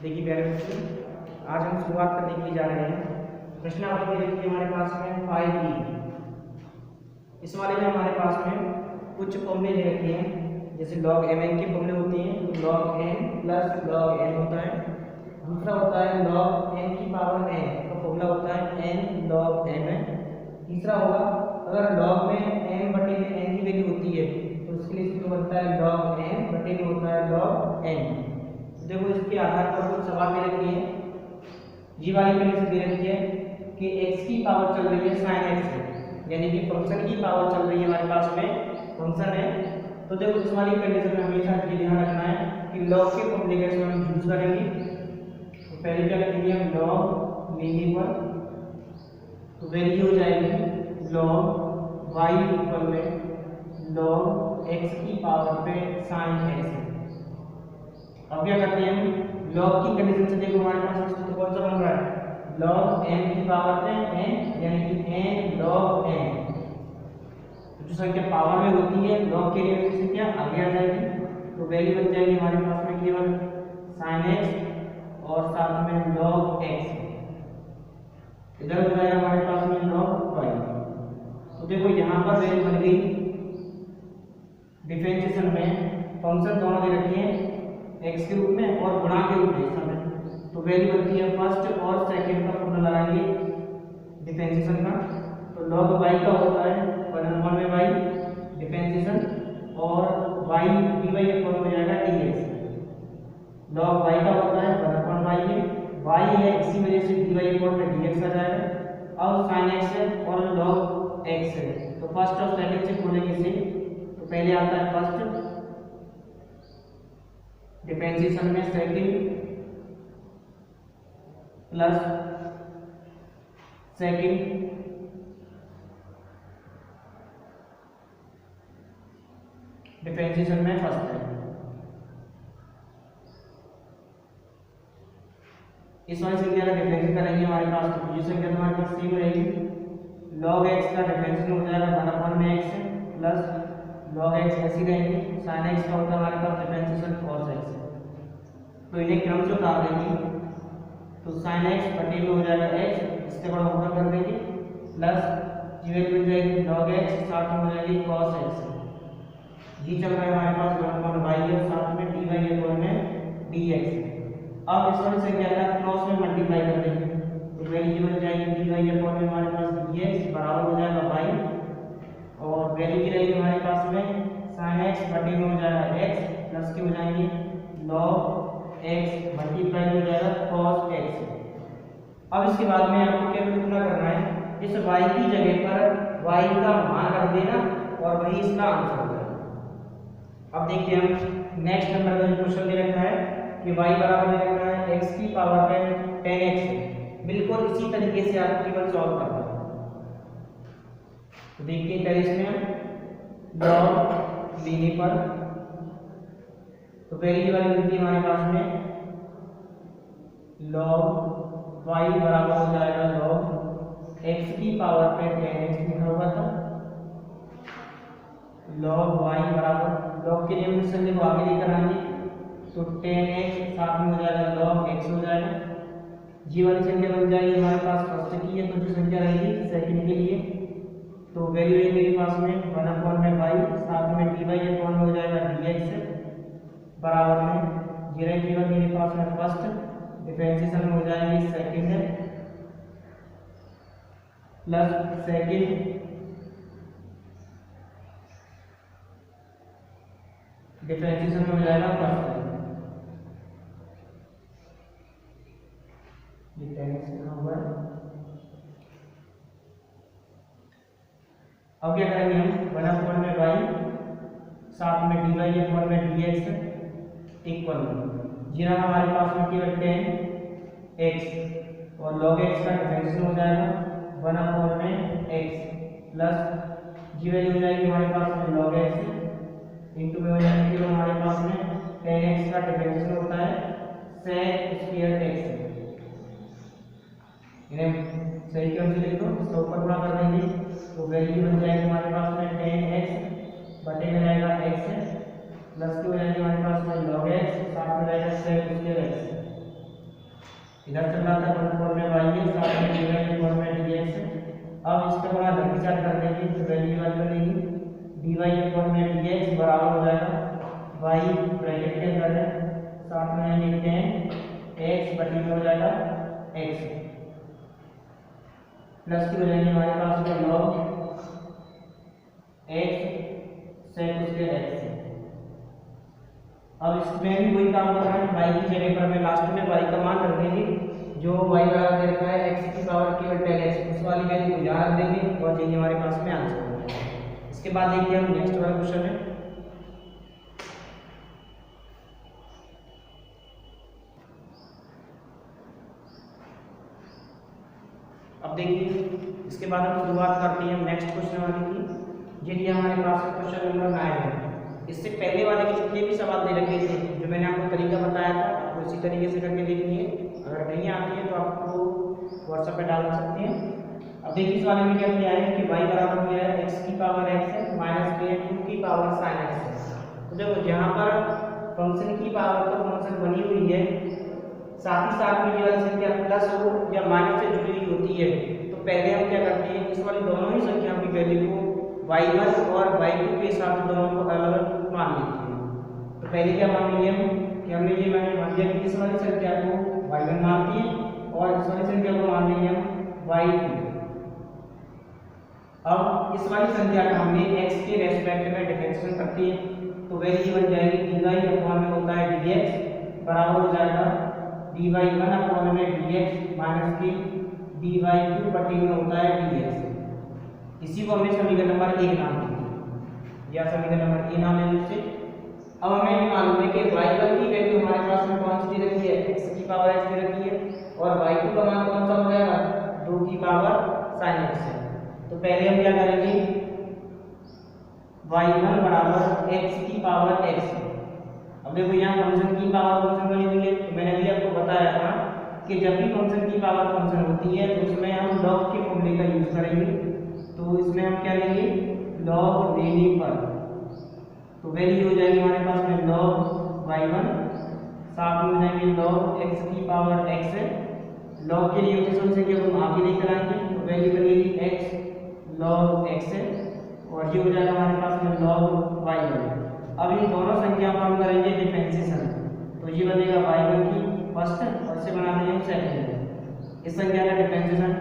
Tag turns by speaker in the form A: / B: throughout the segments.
A: देखिए प्यारे बच्चों, आज हम शुरुआत करने के लिए जा रहे हैं। प्रश्नावली देखिए हमारे पास में 5E। इस वाले में हमारे पास में कुछ फॉर्मूले दे रखे हैं, जैसे log mn के फॉर्मूले होते हैं, तो log n plus log n होता है। दूसरा होता है log n की पावर n का फॉर्मूला होता है n log mn। तीसरा होगा अगर log में n बटे में n की वैल्यू होती है तो उसके लिए सूत्र बनता है log n बटे में होता है log n। देखो इसके आधार पर कुछ सवाल दे रखे हैं। जी वाली कंडीशन दे रखी है कि x की पावर चल रही है sin x है, यानी कि फंक्शन की पावर चल रही है हमारे पास में फंक्शन है। तो देखो इस वाली कंडीशन में हमेशा ये ध्यान रखना है कि log के फॉर्मूले का हम यूज करेंगे। तो पहले क्या लिखेंगे हम log लेने पर, तो वैल्यू हो जाएगी log y इक्वल में log x की पावर पे sin x। अब क्या करते हैं हम log की कंडीशन से, देखो हमारे पास सूत्र कौन सा बन रहा है log n की पावर पे n, यानी कि n log n। जो संख्या पावर में होती है log के लिए संख्या आगे आ जाएगी, तो वैल्यू बन जाएगी हमारे पास में केवल sin x और साथ में log x। इधर हो जाएगा हमारे पास में log y। तो देखो यहाँ पर वैल्यू बन गई, डिफरेंशिएशन में फंक्शन दोनों दे रखे हैं x के रूप में और गुणा के रूप में इस समय, तो वैल्यू बनती है फर्स्ट और सेकंड का फॉर्मूला लगाएंगे डिफरेंशिएशन का। तो log y का होता है 1/y डिफरेंशिएशन और y dy फॉर्म हो जाएगा dx। log y का होता है 1/y है, y है इसी वजह से dy फॉर्म में dx आ जाएगा। अब sin x है और log x है, तो फर्स्ट और सेकंड से खोलेंगे इसे। तो पहले आता है फर्स्ट डिफरेंशिएशन में सेकंड प्लस सेकंड डिफरेंशिएशन में फर्स्ट है। इस वाली संख्या का डिफरेंशिएशन करेंगे हमारे पास, तो ये संख्या हमारे पास सेम रहेगी। log x का डिफरेंशिएशन हो जाएगा 1/x प्लस log x ऐसी रहेगी, sin x का होता है हमारे पास डिफरेंशिएशन cos x। तो इन्हें क्रम से उतार देंगे, तो sin x बटे में हो जाएगा x, इसके बाद ऊपर कर देंगे प्लस जी वैल्यू बन जाएगी log x, साथ में हो जाएगी cos x। जी चल रहा है हमारे पास 1/y है, साथ में dy है में dx। अब इस वाली संख्या का क्रॉस में मल्टीप्लाई कर देंगे, तो वैल्यू बन जाएगी dy में हमारे पास dx बराबर हो जाएगा y, और वैल्यू की रहेगी हमारे पास में sin x बटे में हो जाएगा x प्लस के हो जाएंगे log x मल्टीप्लाई हो जाएगा cos x। अब इसके बाद में आपको क्या कितना करना है, इस y की जगह पर y का मान रख देना और वही इसका आंसर होगा। अब देखिए हम नेक्स्ट नंबर का जो क्वेश्चन दे रखा है कि y बराबर दे रखा है x की पावर पे 10x। बिल्कुल इसी तरीके से आपको केवल सॉल्व करना है। तो देखिए पहले इसमें हम log लेने पर, तो पहली वाली मिलती है हमारे पास में log y बराबर हो जाएगा log x की पावर पे 10x लिखा हुआ था। log y बराबर log के लिए संख्या को आगे लेकर आएंगे, तो 10x साथ में हो जाएगा log x हो जाएगा। जी वाली संख्या बन जाएगी हमारे पास फर्स्ट की है, तो जो संख्या रहेगी सेकंड के लिए, तो वैल्यू है मेरे पास में 1/y, साथ में dy फॉर्म में हो जाएगा dx बराबर में जी रहेगी मेरे पास में फर्स्ट डिफरेंशिएशन में हो जाएगी सेकंड प्लस सेकंड डिफरेंशिएशन में हो जाएगा फर्स्ट। ये 10x लिखा हुआ है। अब क्या करेंगे हम 1/y साथ में dy में dx इक्वल जी रहा हमारे पास में केवल 10x और log x का डिफरेंशिएशन हो जाएगा 1/x प्लस जी वैल्यू हो जाएगी हमारे पास में log x इंटू में हो जाएगी केवल हमारे पास में 10x का डिफरेंशिएशन होता है sec स्क्वायर x। इन्हें सही क्रम से लिख दो, इसका ऊपर गुणा कर देंगे, तो वैल्यू बन जाएगी हमारे पास में 10x बटे में जाएगा x प्लस की हो जाएगी हमारे पास में log x, साथ में रहेगा sec स्क्वायर x। इधर चल रहा था 1 फॉर्म में वाई है, साथ में dy के फॉर्म में dx है। अब इसका बड़ा धक्का कर देंगे तो वैल्यू वाली बनेगी dy के फॉर्म में dx बराबर हो जाएगा y ब्रैकेट के अंदर है, साथ में लिखते हैं x बटी में हो जाएगा x प्लस की हो जाएगी हमारे पास में log x सेक उसके x है। अब इसमें भी वही काम करना है, y की जगह पर हमें लास्ट में y का मान रख देंगे जो y बराबर दे रखा है x की पावर केवल 10x, उस वाली वैल्यू को यहाँ रख देंगे और यही हमारे पास में आंसर हो जाएगा। इसके बाद देखिए हम नेक्स्ट वाला क्वेश्चन है। अब देखिए इसके बाद हम शुरुआत करते हैं नेक्स्ट क्वेश्चन वाले की। ये हमारे पास क्वेश्चन नंबर 9 है। इससे पहले वाले के जितने भी सवाल दे रखे थे जो मैंने आपको तरीका बताया था, आपको इसी तरीके से करके देखनी है। अगर नहीं आती है तो आपको व्हाट्सएप पे डाल सकते हैं। अब देखिए इस वाले में क्या किया है कि y बराबर किया है x की पावर x है माइनस के 2 की पावर sin x है। तो देखो यहाँ पर फंक्शन की पावर तो फंक्शन बनी हुई है, साथ ही साथ में ये वाली संख्या प्लस हो या माइनस से जुड़ी हुई होती है। तो पहले हम क्या करते हैं, इस वाली दोनों ही संख्याओं की वैल्यू को y1 और y2 के हिसाब से दोनों को अलग अलग मान लेते हैं। तो पहले क्या मान लेंगे हम कि हमने ये मान लिया कि इस वाली संख्या को y1 मानती है और इस वाली संख्या को मान लेंगे हम y2। अब इस वाली संख्या का हमने x के रेस्पेक्ट में डिफरेंशिएशन करती है तो वैल्यू बन जाएगी dy अपॉन में होता है dx बराबर हो जाएगा dy1 अपॉन में dx माइनस की dy2 बटी में होता है dx। इसी को हमने समीकरण नंबर 1 नाम दिया या समीकरण नंबर ए नाम लेने से। अब हमें ये मालूम है कि y1 की वैल्यू हमारे पास में कौन सी दे रखी है, x की पावर x दे रखी है और y2 का मान कौन सा हो जाएगा 2 की पावर sin x है। तो पहले हम क्या करेंगे y1 बराबर x की पावर x। अब देखो यहाँ फंक्शन की पावर फंक्शन बनी हुई है, तो मैंने अभी आपको बताया था कि जब भी फंक्शन की पावर फंक्शन होती है तो उसमें हम log के फॉर्मूले का यूज करेंगे। तो इसमें हम क्या लेंगे log लेने पर तो वैल्यू हो जाएगी हमारे पास में log y1 साथ में हो जाएंगे log x की पावर x है। log के लिए नोटेशन से कि हम आगे लेकर आएंगे तो वैल्यू बनेगी x log x है और ये हो जाएगा हमारे पास में log y1। अब इन दोनों संख्याओं को हम करेंगे डिफरेंशिएशन तो ये बनेगा y1 की फर्स्ट और इसे बना देंगे सेकंड। इस संख्या का डिफरेंशिएशन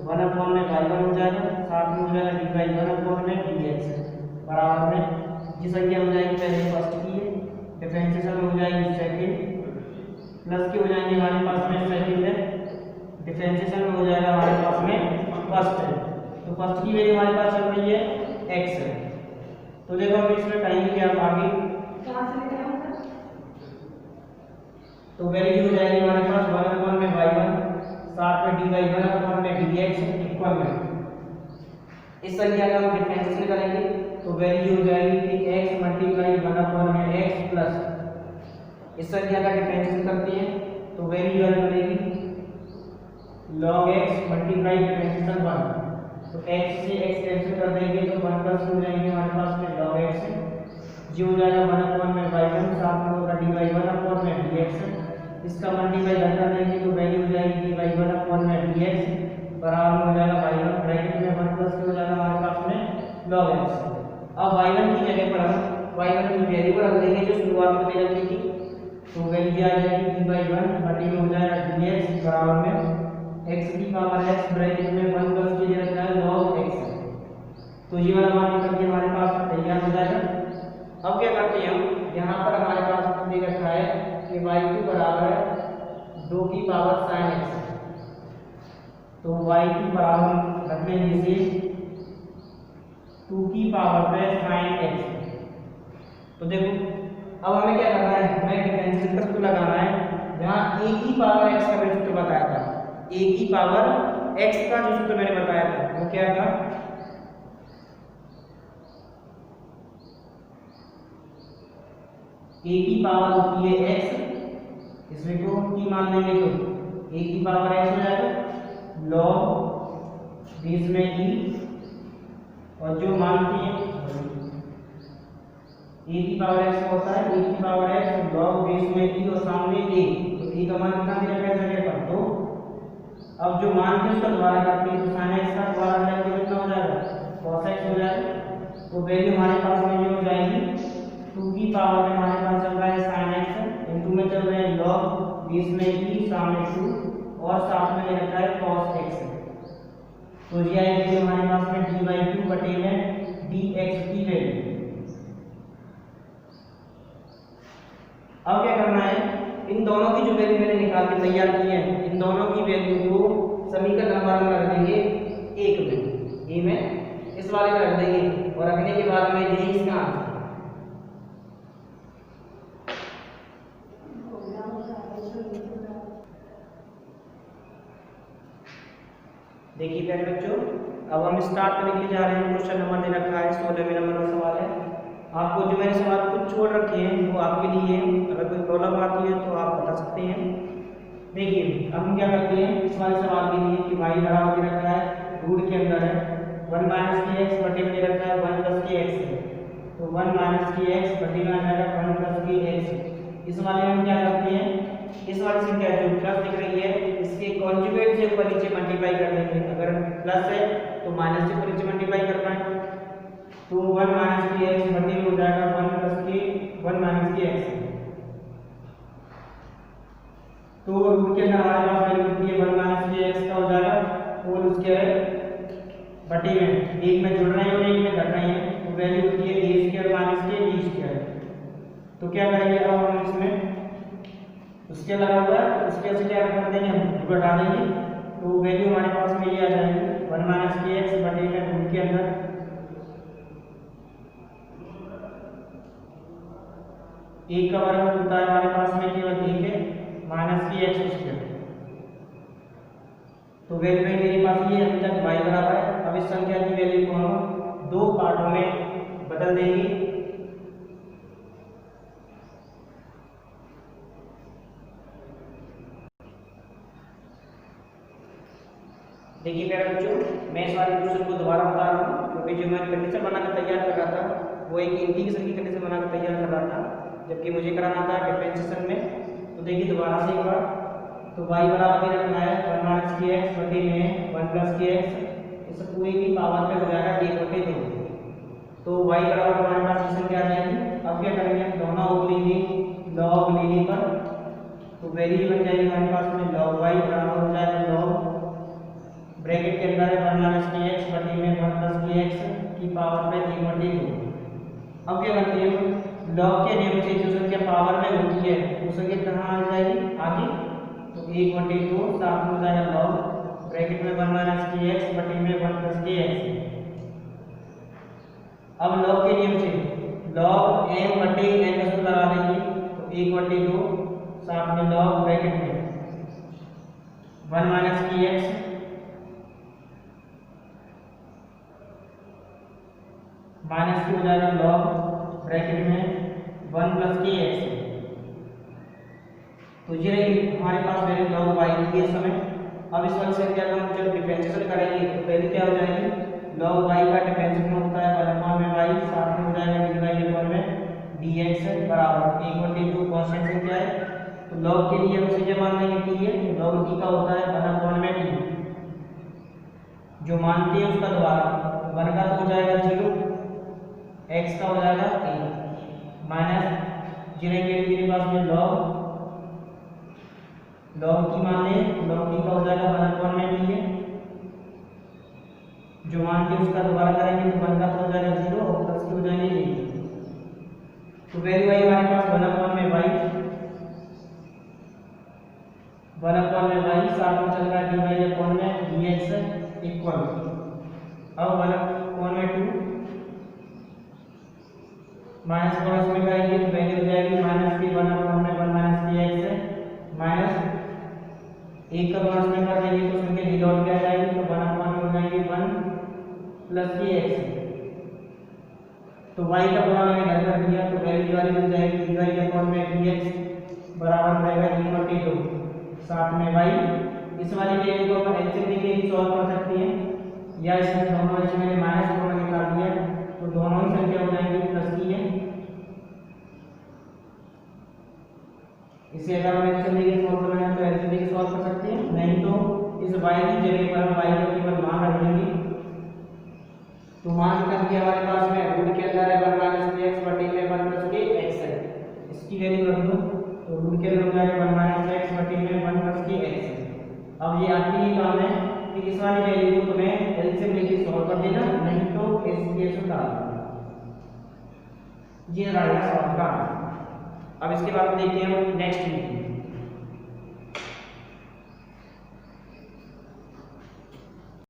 A: 1 अपॉन में y1 हो जाएगा, साथ में हो जाएगा dy1 अपॉन में dx बराबर में ये संख्या हो जाएगी पहले फर्स्ट की है, डिफरेंशिएशन हो जाएगी सेकंड प्लस की हो जाएंगे हमारे पास में सेकंड है, डिफरेंशिएशन हो जाएगा हमारे पास में फर्स्ट है। तो फर्स्ट की वैल्यू हमारे पास चल रही है x है। तो देखो हम इसमें करेंगे कि आप आगे तो वैल्यू हो जाएगी हमारे पास 1 अपॉन में y1 साथ में dy1 अपॉन में dx इक्वल में इस संख्या का हम डिफरेंशिएशन करेंगे तो वैल्यू हो जाएगी कि x मल्टीप्लाई 1 अपॉन में x प्लस इस संख्या का डिफरेंशिएशन करते हैं तो वैल्यू बनेगी log x मल्टीप्लाई डिफरेंशिएशन 1 तो x से x कैंसिल कर देंगे तो 1 प्लस हो जाएंगे हमारे पास में log x जो हो जाएगा 1 अपॉन में y1 साथ में होगा dy1 अपॉन में dx। इसका मल्टीप्लाई कर देंगे तो वैल्यू हो जाएगी dy1 अपॉन में dx बराबर हो जाएगा y1 ब्रैकेट में 1 प्लस हो जाएगा हमारे पास में log x। अब y1 की जगह पर हम y1 की वैल्यू को रख देंगे जो शुरुआत में दे रखी थी तो वैल्यू आ जाएगी dy1 बटी में हो जाएगा dx बराबर में x की पावर x ब्रैकेट में 1 प्लस के लिए रखना है log x। तो ये वाला मान निकल के हमारे पास तैयार हो जाएगा। अब क्या करते हैं हम यहाँ पर हमारे पास दे रखा है कि y2 बराबर है 2 की पावर sin x तो y2 बराबर रख लेंगे इसे 2 की पावर पे sin x। तो देखो अब हमें क्या करना है, हमें डिफरेंशिएशन सूत्र लगाना है। यहाँ a की पावर x का मैंने सूत्र बताया था, a की पावर x का जो सूत्र मैंने बताया था वो क्या था a की पावर होती है x, इसमें को की मान लेंगे तो a की पावर x हो जाएगा log बीच में e और जो मानती है a की पावर x होता है a की पावर x log बीच में e और सामने a तो e का मान कितना दे रखा है जगह पर तो अब जो मान थे उसका दोबारा करते हैं, तो sin x का दोबारा करके कितना हो जाएगा, cos x हो जाएगा। तो वैल्यू हमारे पास में ये हो जाएगी 2 की पावर में हमारे पास चल रहा है sin x, इनटू में चल रहे हैं log, बीच में e, सामने 2 और साथ में ले रखा है cos x। तो ये आएगी हमारे पास में d/2 बटे में dx की वैल्यू। अब क्या करना है, इन दोनों की जो वैल्यू मैंने निकाल के तैयार की है, इन दोनों की वैल्यू को समीकरण नंबर में रख देंगे 1 में, ये में इस वाले में रख देंगे और रखने के बाद में यही इसका आंसर। देखिए प्यारे बच्चों, अब हम स्टार्ट करने के लिए जा रहे हैं। क्वेश्चन नंबर दे रखा है 16वें नंबर का सवाल है। आपको जो मैंने सवाल कुछ छोड़ रखे हैं वो आपके लिए, अगर कोई प्रॉब्लम आती है तो आप बता सकते हैं। देखिए अब हम क्या करते हैं इस वाले सवाल के लिए कि y बराबर दे रखा है, रूट के अंदर है 1 माइनस के एक्स बटे में दे रखा है 1 प्लस के एक्स है, तो 1 माइनस के एक्स बटे में आ जाएगा 1 प्लस के एक्स। इस वाले में हम क्या करते हैं, इस वाली संख्या जो प्लस दिख रही है इसके कॉन्जुगेट से ऊपर नीचे मल्टीप्लाई कर देंगे। अगर प्लस है तो माइनस से ऊपर नीचे मल्टीप्लाई करना है, तो 1 माइनस के एक्स बटे में हो जाएगा 1 प्लस के 1 माइनस के एक्स। तो रूट के अंदर हमारे पास वैल्यू होती है 1 माइनस के एक्स का हो जाएगा होल स्क्वायर बटे में, एक में जुड़ रहे हैं और एक में घट रहे हैं, तो वैल्यू होती है a स्क्वायर माइनस के b स्क्वायर। तो क्या करेंगे अब हम इसमें उसके लगा हुआ है उसके से क्या कर देंगे, हम घटा देंगे, तो वैल्यू हमारे पास में ये आ जाएगी 1 माइनस के एक्स बटे में रूट के अंदर एक का वर्ग होता है हमारे पास में केवल एक है माइनस के एक्स स्क्वायर। तो वैल्यू में मेरे पास ये अभी तक y बराबर है। अब इस संख्या की वैल्यू को हम दो पार्टों में बदल देंगे। देखिए प्यारे बच्चों, मैं इस वाले क्वेश्चन को दोबारा बता रहा हूँ क्योंकि जो मैं कंडीशन बनाकर तैयार कर रहा था वो एक इंटीग्रेशन की कंडीशन बनाकर तैयार कर रहा था, जबकि मुझे कराना था डिफरेंशिएशन में। तो देखिए दोबारा से एक बार, तो y बराबर दे रखना है 1 माइनस के एक्स बटे में 1 प्लस के एक्स, इस पूरी की पावर पे हो जाएगा 1 बटे 2। तो y बराबर हमारे पास ये संख्या आ जाएगी। अब क्या करेंगे, दोनों को लेंगे log लेने पर, तो वैल्यू बन जाएगी हमारे पास में log y बराबर हो जाएगा log ब्रैकेट के अंदर है 1 माइनस के एक्स बटे में 1 प्लस के एक्स की पावर में 1 बटे 2। अब क्या करते हैं, लॉग के नियम से जो संख्या पावर में होती है वो संख्या कहाँ आ जाएगी आगे, तो 1 बटे 2 साथ में हो जाएगा लॉग ब्रैकेट में 1 माइनस के एक्स बटे में 1 प्लस के एक्स। अब लॉग के नियम से लॉग m बटे n का सूत्र लगा देंगे, तो 1 बटे 2 साथ में लॉग ब्रैकेट में 1 माइनस के एक्स माइनस की हो जाएगा लॉग ब्रैकेट में 1 प्लस के एक्स। तो ये रही हमारे पास वैल्यू लॉग y की इस समय। अब इस वाली संख्या का हम जब डिफरेंशिएशन करेंगे तो पहले क्या हो जाएगी, लॉग y का डिफरेंशिएशन होता है 1 में y, साथ में हो जाएगा dy में dx बराबर 1 बटे 2 कांस्टेंट संख्या है। तो लॉग के लिए हम सीधे मान लेंगे t है, तो लॉग t का होता है 1 में t, जो मानते हैं उसका दोबारा 1 का तो हो जाएगा 0, x का हो जाएगा a माइनस जीरो के मेरे पास में log की मान लें, log t का हो जाएगा 1 में t है, जो मान के उसका दोबारा करेंगे तो 1 का तो हो जाएगा 0 और प्लस के हो जाएंगे a। तो वैल्यू आई हमारे पास 1 में y, 1 में y साथ में चल रहा है dy में dx इक्वल, अब 1 में 2 माइनस क्रॉस में करेंगे तो वैल्यू हो जाएगी माइनस की 1 में 1 माइनस की एक्स माइनस एक का क्रॉस में कर देंगे तो संख्या डिनोट क्या जाएगी, तो 1 में हो जाएगी 1 प्लस की एक्स। तो y का गुणा मैंने घर कर दिया तो वैल्यू वाली बन जाएगी dy में dx बराबर रहेगा 1 बटे 2 साथ में y। इस वाली वैल्यू को अपन एलसीएम लेके ही सॉल्व कर सकते हैं, या इसमें दोनों में मैंने माइनस को निकाल दिया तो दोनों ही संख्या हो जाएंगी प्लस की है। इसे अगर हम एलसीएम लेके सॉल्व करना है तो एलसीएम लेके सॉल्व कर सकते हैं, नहीं तो इस y की जगह पर हम y का केवल मान रख देंगे। तो मान कितना दिया हमारे पास में, रूट के अंदर है 1 माइनस के एक्स बटे में 1 प्लस के एक्स है, इसकी वैल्यू रख दो तो रूट के अंदर हो जाएगा 1 माइनस एक्स बटे में 1 प्लस के एक्स है। अब ये आपके लिए काम है कि इस वाली वैल्यू को तुम्हें एलसीएम लेके सॉल्व कर देना, नहीं तो एससीएस डाल देना। ये रहेगा सॉल्व का। अब इसके बाद देखते हैं हम नेक्स्ट वीडियो।